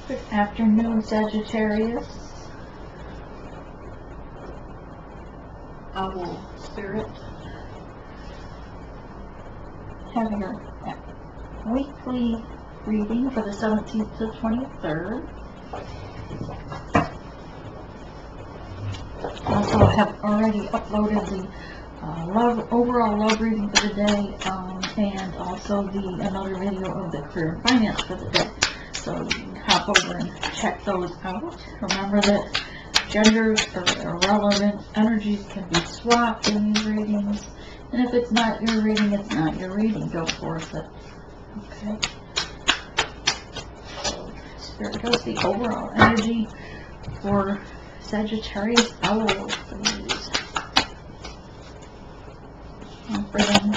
Good afternoon, Sagittarius. Owl Spirit. Having a weekly reading for the 17th to 23rd. Also have already uploaded the overall love reading for the day, and also another video of the career and finance for the day. So you can hop over and check those out. Remember that genders or irrelevant energies can be swapped in these readings. And if it's not your reading, it's not your reading. Don't force it. Okay? So, Spirit does the overall energy for Sagittarius owls, please. One for them,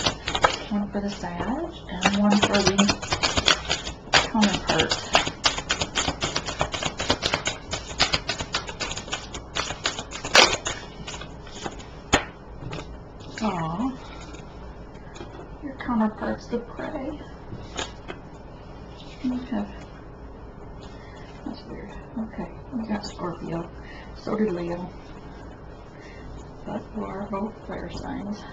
one for the Sag, and one for the counterpart. Aw, your counterpart's the prey. Okay. That's weird. Okay, we got Scorpio. So did Leo. But we are both fire signs.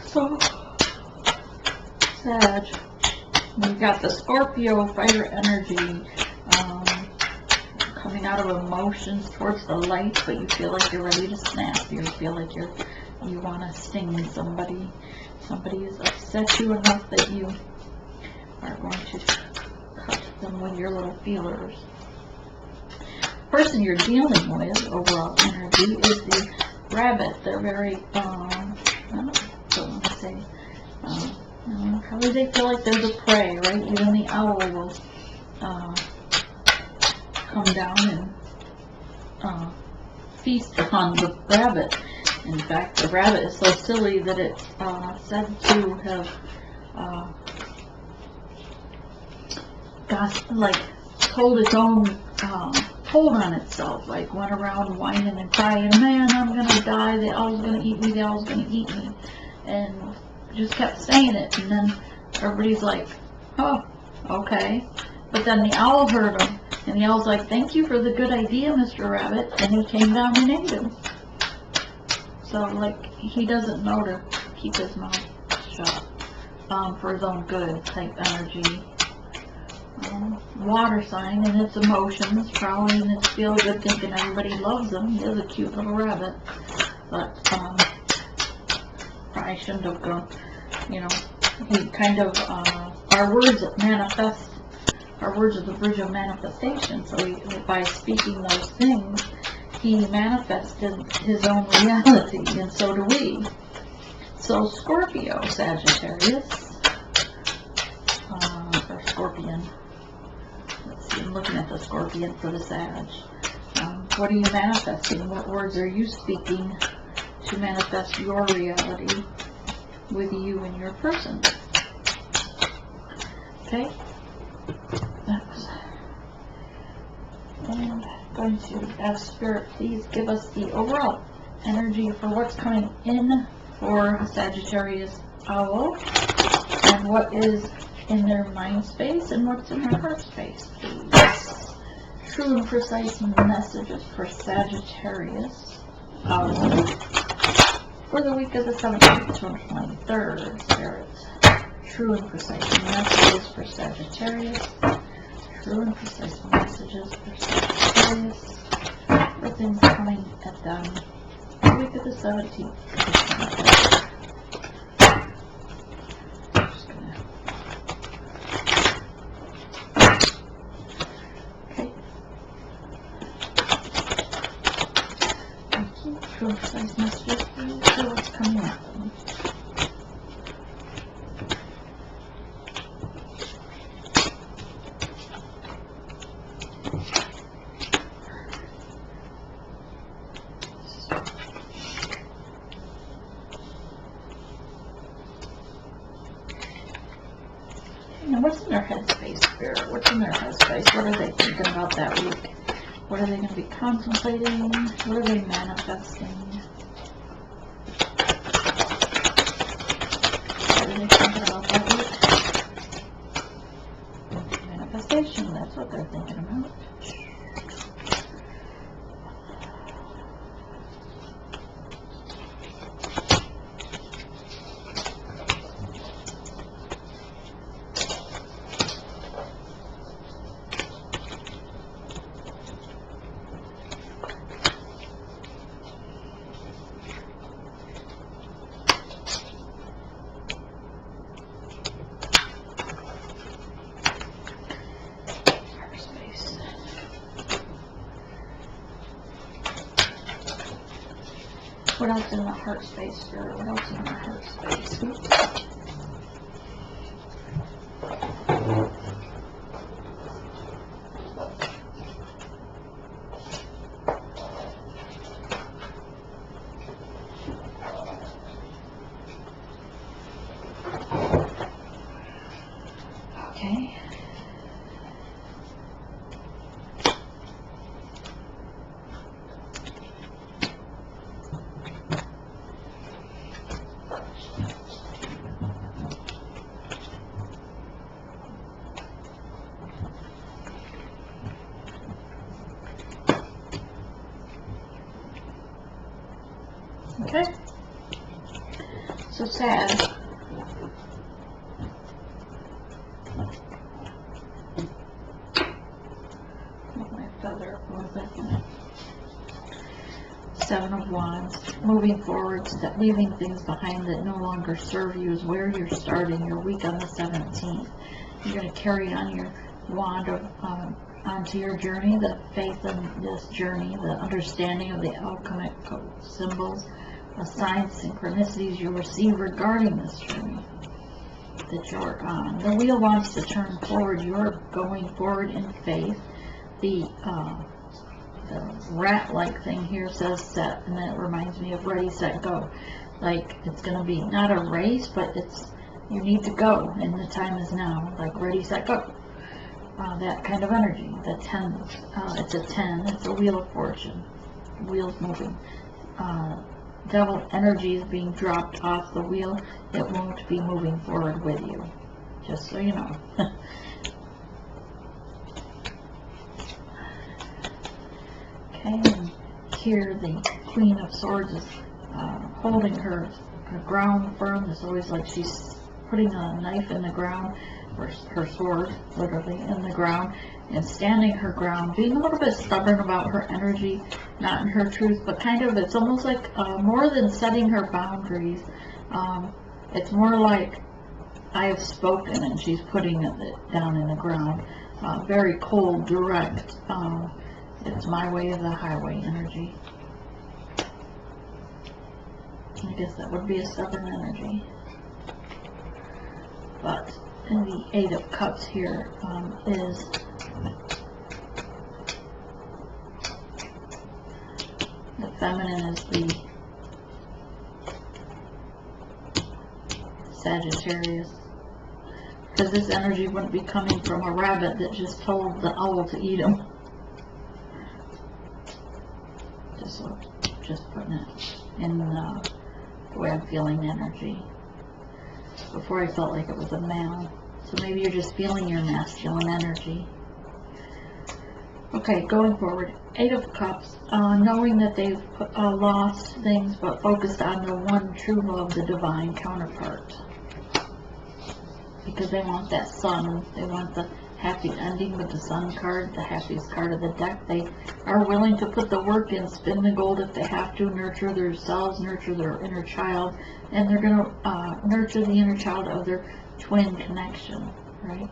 So, Sag, we've got the Scorpio fire energy coming out of emotions towards the light, but you feel like you're ready to snap. You feel like you want to sting somebody. Somebody has upset you enough that you are going to cut them with your little feelers. Person you're dealing with, overall energy, is the rabbit. They're very, probably they feel like they're the prey, right? Even the owl will come down and feast upon the rabbit. In fact, the rabbit is so silly that it's said to have told its own told on itself, like went around whining and crying, man, I'm gonna die, the owl's gonna eat me, the owl's gonna eat me, and just kept saying it. And then everybody's like, oh, okay. But then the owl heard him, and the owl's like, thank you for the good idea, Mr. Rabbit, and he came down and ate him. So, like, he doesn't know to keep his mouth shut for his own good type energy. Water sign and its emotions, probably in its feel good, thinking everybody loves him. He is a cute little rabbit, but probably shouldn't have gone. You know, he kind of our words manifest. Our words are the bridge of manifestation. So by speaking those things, he manifested his own reality, and so do we. So Scorpio, Sagittarius, or Scorpion. Let's see, I'm looking at the Scorpion for the Sag. What are you manifesting? What words are you speaking to manifest your reality with you and your person? Okay? And I'm going to ask Spirit, please give us the overall energy for what's coming in for Sagittarius owl, and what is in their mind space and what's in their heart space, please. True and precise messages for Sagittarius owl for the week of the 17th to 23rd, Spirit. True and precise messages for Sagittarius. True and precise messages for Sagittarius. For things coming at them the week of the 17th. Okay. Thank you. True and precise messages, please. So what's coming at them? Now, what's in their headspace, Spirit? What's in their headspace? What are they thinking about that week? What are they going to be contemplating? What are they manifesting? What are they thinking about that week? communication. That's what they're thinking about. What else in the heart space, Spirit? What else in the heart space? Oops. Okay. Okay. So sad. My feather was it? Seven of Wands. Moving forward, leaving things behind that no longer serve you is where you're starting your week on the 17th. You're going to carry on your wand of onto your journey, the faith in this journey, the understanding of the alchemic symbols, the signs, synchronicities you receive regarding this journey that you're on. The wheel wants to turn forward. You're going forward in faith. The rat-like thing here says set, and that reminds me of ready, set, go. Like, it's going to be not a race, but it's, you need to go, and the time is now. Like, ready, set, go. That kind of energy. The 10, it's a 10, it's a wheel of fortune. Wheels moving. Devil energy is being dropped off the wheel. It won't be moving forward with you. Just so you know. Okay, and here the Queen of Swords is holding her ground firm. It's always like she's putting a knife in the ground, or her sword, literally, in the ground, and standing her ground, being a little bit stubborn about her energy, not in her truth, but kind of, it's almost like more than setting her boundaries, it's more like I have spoken, and she's putting it down in the ground. Very cold, direct. It's my way or the highway energy. I guess that would be a stubborn energy. But in the Eight of Cups here is the feminine is the Sagittarius. Because this energy wouldn't be coming from a rabbit that just told the owl to eat him. Just putting it in the way I'm feeling energy. Before I felt like it was a male. So maybe you're just feeling your masculine energy. Okay, going forward. Eight of Cups. Knowing that they've lost things, but focused on the one true love, the divine counterpart. Because they want that sun. They want the happy ending with the sun card, the happiest card of the deck. They are willing to put the work in, spin the gold if they have to, nurture themselves, nurture their inner child, and they're going to nurture the inner child of their twin connection, right?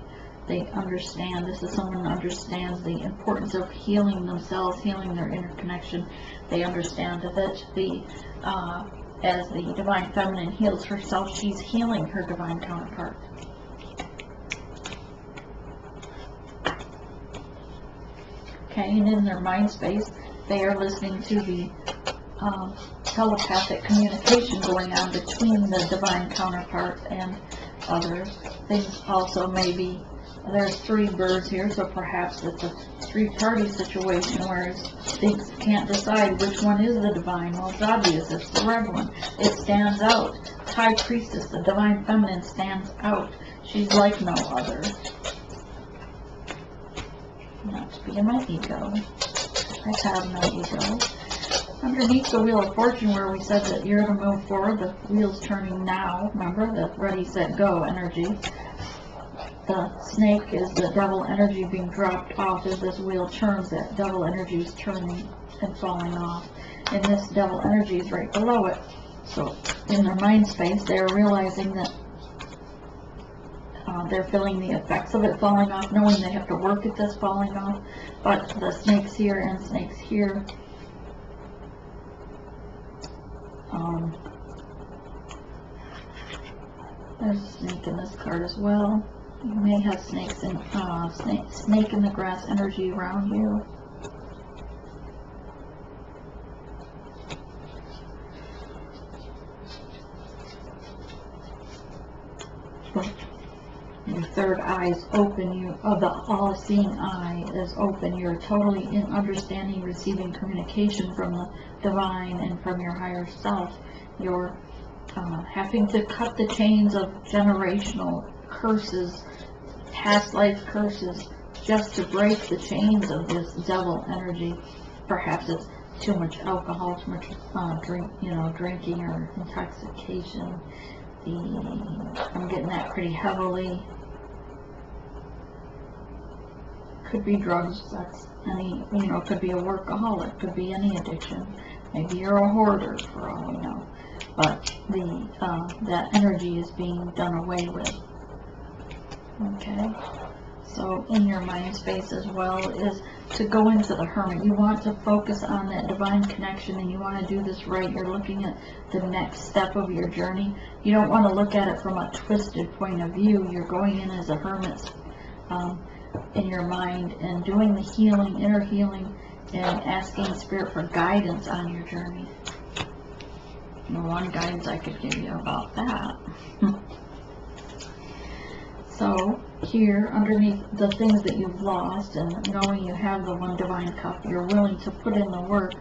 They understand, this is someone who understands the importance of healing themselves, healing their inner connection. They understand that as the divine feminine heals herself, she's healing her divine counterpart. Okay, and in their mind space, they are listening to the telepathic communication going on between the divine counterpart and others. Things also maybe, there's three birds here, so perhaps it's a three-party situation where things can't decide which one is the divine. Well, it's obvious, it's the red one. It stands out. High Priestess, the divine feminine, stands out. She's like no other. not to be in my ego. I have no ego. Underneath the Wheel of Fortune, where we said that you're going to move forward, the wheel's turning now. Remember, the ready, set, go energy. The snake is the devil energy being dropped off as this wheel turns. That devil energy is turning and falling off. And this devil energy is right below it. So in their mind space, they're realizing that they're feeling the effects of it falling off, knowing they have to work at this falling off. But the snakes here and snakes here, there's a snake in this card as well. You may have snakes in snake in the grass energy around you. Your third eye is open. The all-seeing eye is open. You're totally in understanding, receiving communication from the divine and from your higher self. You're having to cut the chains of generational curses, past life curses, just to break the chains of this devil energy. Perhaps it's too much alcohol, too much drinking or intoxication. I'm getting that pretty heavily. Could be drugs. That's any, could be a workaholic. Could be any addiction. Maybe you're a hoarder, for all we know. But that energy is being done away with. Okay. So in your mind space as well is to go into the Hermit. You want to focus on that divine connection, and you want to do this right. You're looking at the next step of your journey. You don't want to look at it from a twisted point of view. You're going in as a hermit in your mind and doing the healing, inner healing, and asking Spirit for guidance on your journey. One guidance I could give you about that. So here, underneath the things that you've lost, and knowing you have the one divine cup, you're willing to put in the work.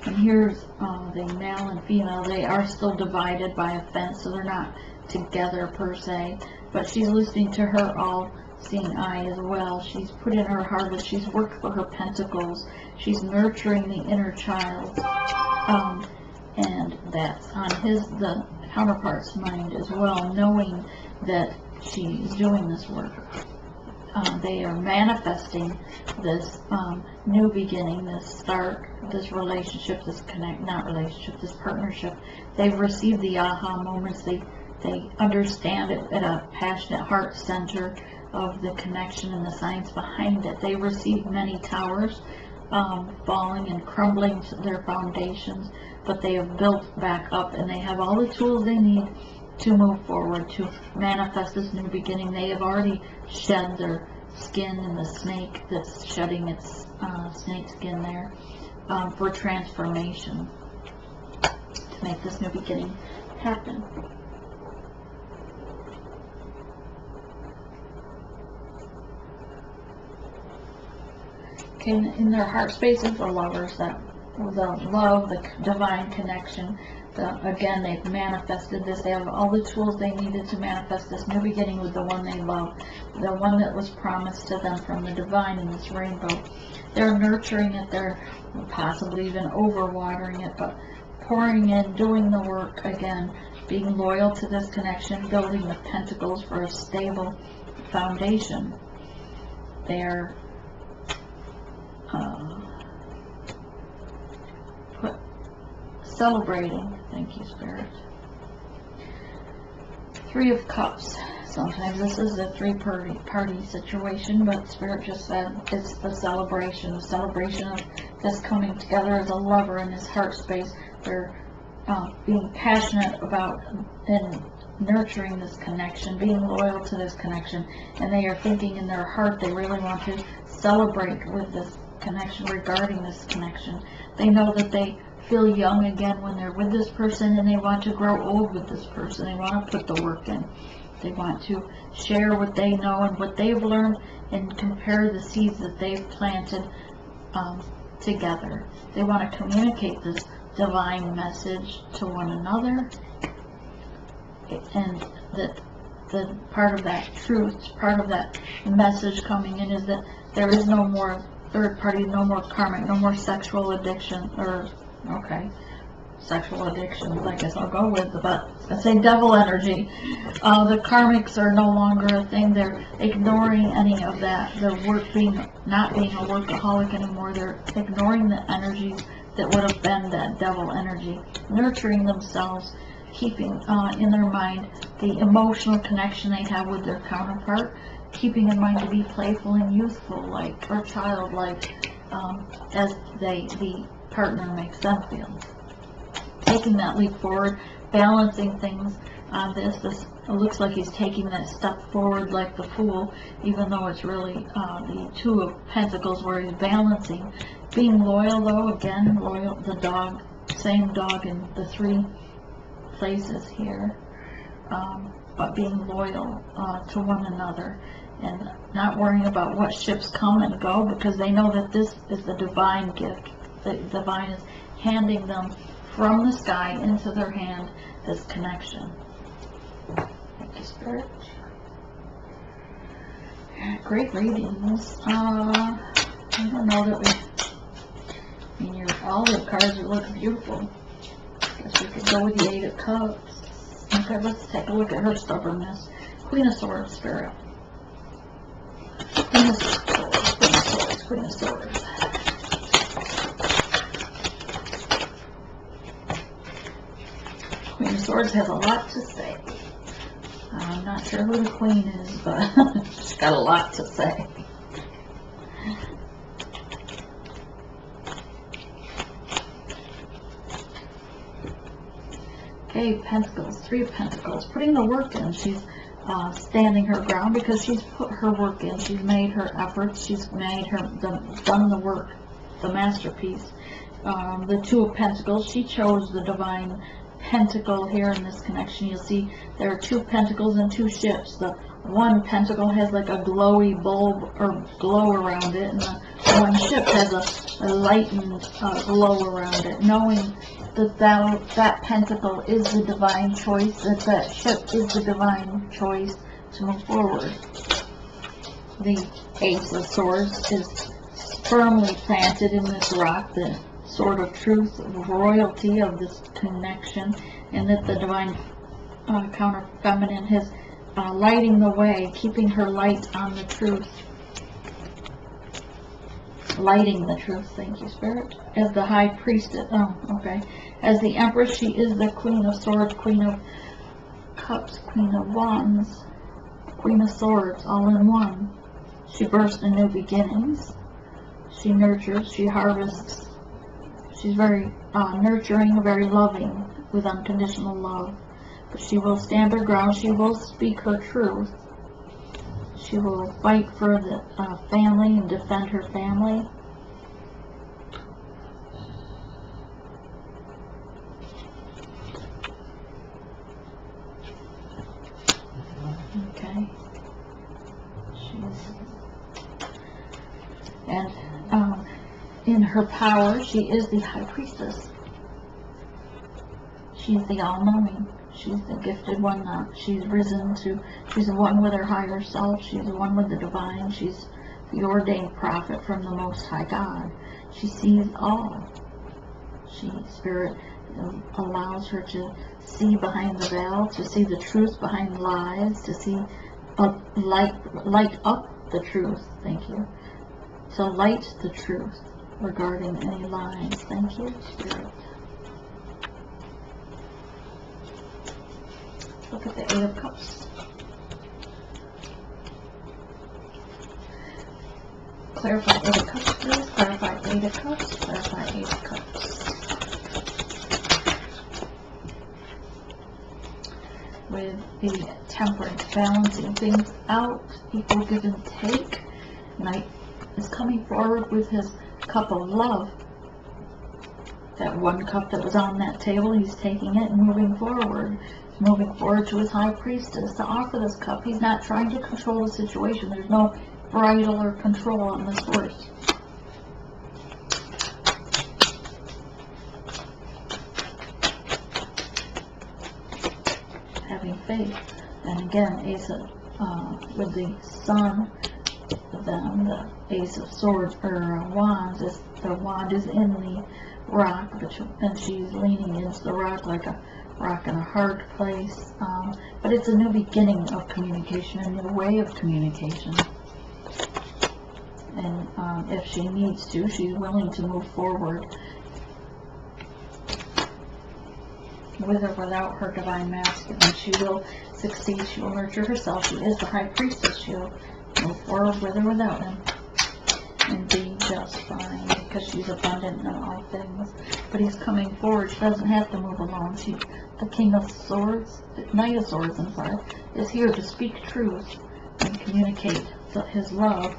And here's the male and female. They are still divided by a fence, so they're not together per se. But she's listening to her all-seeing eye as well. She's put in her harvest. She's worked for her pentacles. She's nurturing the inner child. And that's on the counterpart's mind as well, knowing that she's doing this work. They are manifesting this new beginning, this start, this relationship, this this partnership. They've received the aha moments. They understand it at a passionate heart center of the connection and the science behind it. They received many towers falling and crumbling to their foundations, but they have built back up, and they have all the tools they need to move forward, to manifest this new beginning. They have already shed their skin in the snake that's shedding its snake skin there for transformation, to make this new beginning happen. Okay, in their heart spaces, the lovers, the love, the divine connection. Again, they've manifested this. They have all the tools they needed to manifest this new beginning with the one they love, the one that was promised to them from the divine in this rainbow. They're nurturing it. They're possibly even overwatering it, but pouring in, doing the work again, being loyal to this connection, building the pentacles for a stable foundation. They're celebrating. Thank you, Spirit. Three of Cups. Sometimes this is a three-party situation, but Spirit just said it's the celebration of this coming together as a lover in this heart space. They're being passionate about and nurturing this connection, being loyal to this connection, and they are thinking in their heart they really want to celebrate with this connection, regarding this connection. They know that they feel young again when they're with this person, and they want to grow old with this person. They want to put the work in. They want to share what they know and what they've learned and compare the seeds that they've planted together. They want to communicate this divine message to one another, and that the part of that truth, part of that message coming in is that there is no more third party, no more karmic, no more sexual addiction, or, okay, sexual addictions, I guess I'll go with, but I say devil energy. The karmics are no longer a thing. They're ignoring any of that. Their work not being a workaholic anymore. They're ignoring the energies that would have been that devil energy, nurturing themselves, keeping in their mind the emotional connection they have with their counterpart, keeping in mind to be playful and youthful, like, or childlike, as the partner makes them feel. Taking that leap forward, balancing things on this. It looks like he's taking that step forward like the Fool, even though it's really the Two of Pentacles where he's balancing. Being loyal, though, again, loyal, the dog, same dog in the three places here, but being loyal to one another and not worrying about what ships come and go, because they know that this is the divine gift. The divine is handing them from the sky into their hand this connection. Thank you, Spirit. Great readings. I don't know that all the cards look beautiful. Guess we could go with the Eight of Cups. Okay, let's take a look at her stubbornness. Queen of Swords, Spirit. Queen of Swords, Queen of Swords, Queen of Swords. Queen of Swords has a lot to say. I'm not sure who the Queen is, but she's got a lot to say. Okay, Pentacles, Three of Pentacles, putting the work in. She's standing her ground because she's put her work in. She's made her efforts. She's made done the work, the masterpiece. The Two of Pentacles, she chose the divine pentacle here in this connection. You'll see there are two pentacles and two ships. The one pentacle has like a glowy bulb or glow around it, and the one ship has a lightened glow around it, knowing that pentacle is the divine choice, that ship is the divine choice to move forward. The Ace of Swords is firmly planted in this rock, the sword of truth, royalty of this connection, and that the divine counter feminine is lighting the way, keeping her light on the truth. Lighting the truth, thank you, Spirit. As the High Priestess, as the Empress, she is the Queen of Swords, Queen of Cups, Queen of Wands, Queen of Swords, all in one. She bursts in new beginnings. She nurtures, she harvests. She's very nurturing, very loving, with unconditional love. But she will stand her ground. She will speak her truth. She will fight for the family and defend her family. Okay. In her power, she is the High Priestess. She's the all-knowing. She's the gifted one. She's risen to, she's the one with her higher self. She's the one with the divine. She's the ordained prophet from the Most High God. She sees all. Spirit allows her to see behind the veil, to see the truth behind lies, to see, light up the truth. Thank you. To light the truth regarding any lies. Thank you, Spirit. Look at the Eight of Cups. Clarify Eight of Cups, please. Clarify Eight of Cups. Clarify Eight of Cups. With the Temperance, balancing things out, equal give and take. Knight is coming forward with his cup of love. That one cup that was on that table, he's taking it and moving forward. Moving forward to his High Priestess to offer this cup. He's not trying to control the situation. There's no bridle or control on this horse. Having faith. And again, Ace with the Sun them. The Ace of Swords, or Wands, is the wand is in the rock, and she's leaning into the rock like a rock in a hard place. But it's a new beginning of communication, a new way of communication. And if she needs to, she's willing to move forward with or without her divine masculine. She will succeed. She will nurture herself. She is the high priestess. She'll move forward with or without him and be just fine, because she's abundant in all things. But he's coming forward. She doesn't have to move alone. The King of Swords, the Knight of Swords, I'm sorry, is here to speak truth and communicate his love.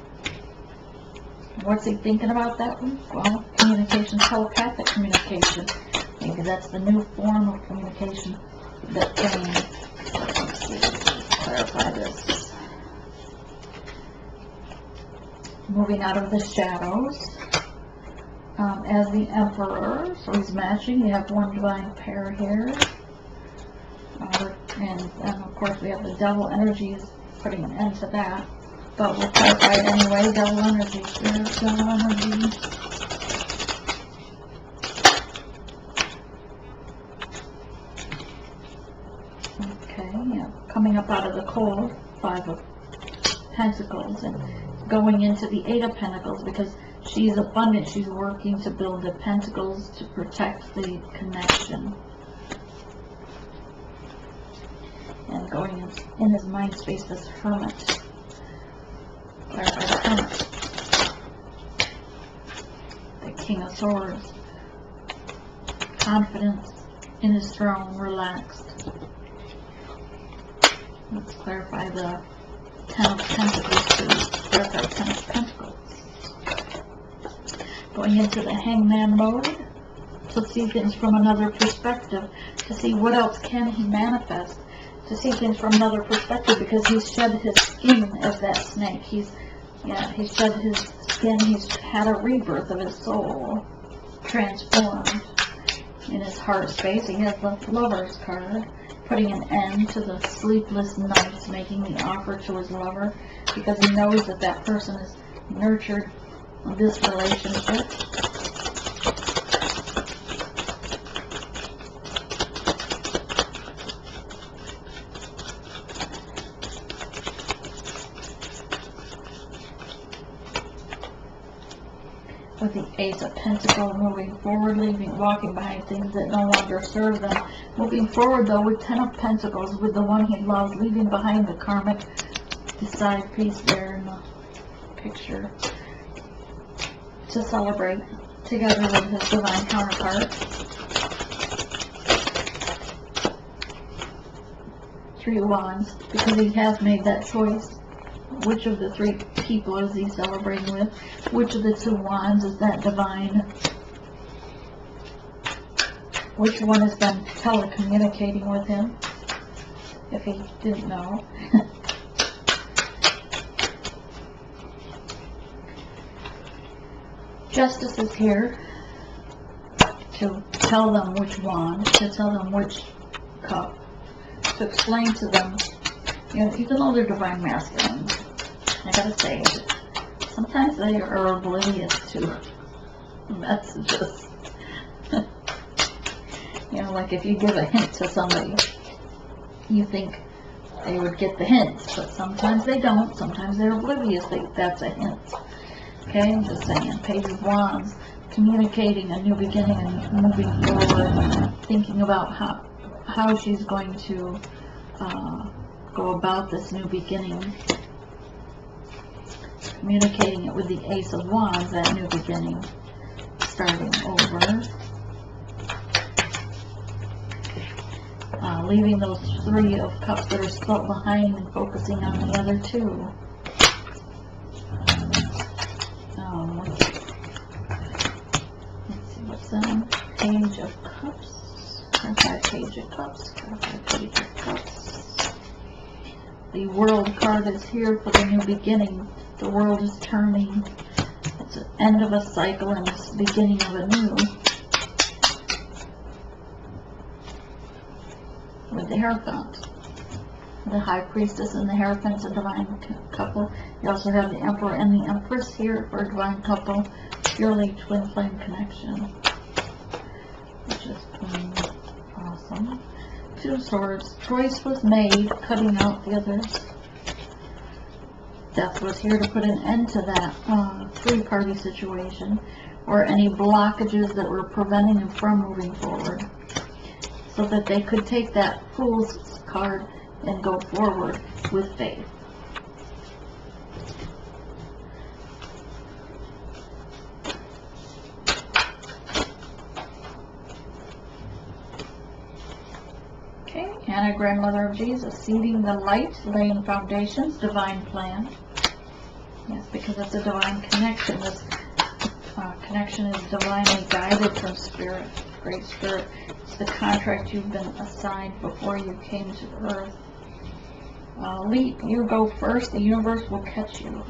What's he thinking about that one? Well, communication, telepathic communication. Maybe that's the new form of communication that can, let's see, clarify this. Moving out of the shadows as the Emperor, so he's matching. You have one divine pair here. And of course we have the Devil energies putting an end to that. But we'll clarify it anyway. Devil energy here, Devil energy. Coming up out of the cold, 5 of Pentacles, and going into the 8 of Pentacles, because she's abundant. She's working to build the Pentacles to protect the connection. And going in his mind space, this Hermit. Clarify the Hermit. The King of Swords. Confidence in his throne, relaxed. Let's clarify the 10 of Pentacles to clarify 10 of Pentacles. Going into the Hangman mode to see things from another perspective, to see what else can he manifest, to see things from another perspective, because he's shed his skin as that snake. He's shed his skin. He's had a rebirth of his soul, transformed in his heart space. He has the Lover's card, putting an end to the sleepless nights, making the offer to his lover, because he knows that that person has nurtured this relationship. With the Ace of Pentacles, moving forward, walking behind things that no longer serve them. Moving forward, though, with 10 of Pentacles, with the one he loves, leaving behind the karmic, the side piece there in the picture, to celebrate together with his divine counterpart. 3 of Wands, because he has made that choice. Which of the 3 people is he celebrating with? Which of the 2 wands is that divine? Which one has been telecommunicating with him? If he didn't know. Justice is here to tell them which wand, to tell them which cup, to explain to them, even though they're divine masculine, I gotta say, sometimes they are oblivious to messages. Like if you give a hint to somebody, you think they would get the hint, but sometimes they don't. Sometimes they're oblivious that that's a hint. Okay, I'm just saying. Page of Wands, communicating a new beginning and moving forward, thinking about how she's going to go about this new beginning, communicating it with the Ace of Wands, that new beginning, starting over, leaving those 3 of Cups that are still behind and focusing on the other 2. Let's see what's in Page of Cups, Page of Cups, Page of Cups. The World card is here for the new beginning. The world is turning. It's the end of a cycle and it's the beginning of a new. With the Hierophant. the High Priestess and the Hierophant's a divine couple. You also have the Emperor and the Empress here for a divine couple. Purely twin flame connection, which is awesome. Two of Swords. Choice was made, cutting out the others. Death was here to put an end to that three-party situation, or any blockages that were preventing them from moving forward, so that they could take that Fool's card and go forward with faith. Okay, Anna, Grandmother of Jesus, seeding the light, laying foundations, divine plan. Yes, because it's a divine connection. This connection is divinely guided from Spirit, Great Spirit. It's the contract you've been assigned before you came to earth. Leap, you go first, the universe will catch you.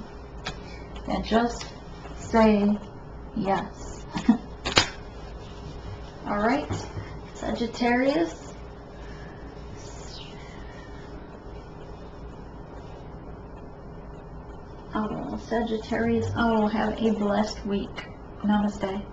And just say yes. Alright, Sagittarius. Owl, Sagittarius owl, have a blessed week. Namaste.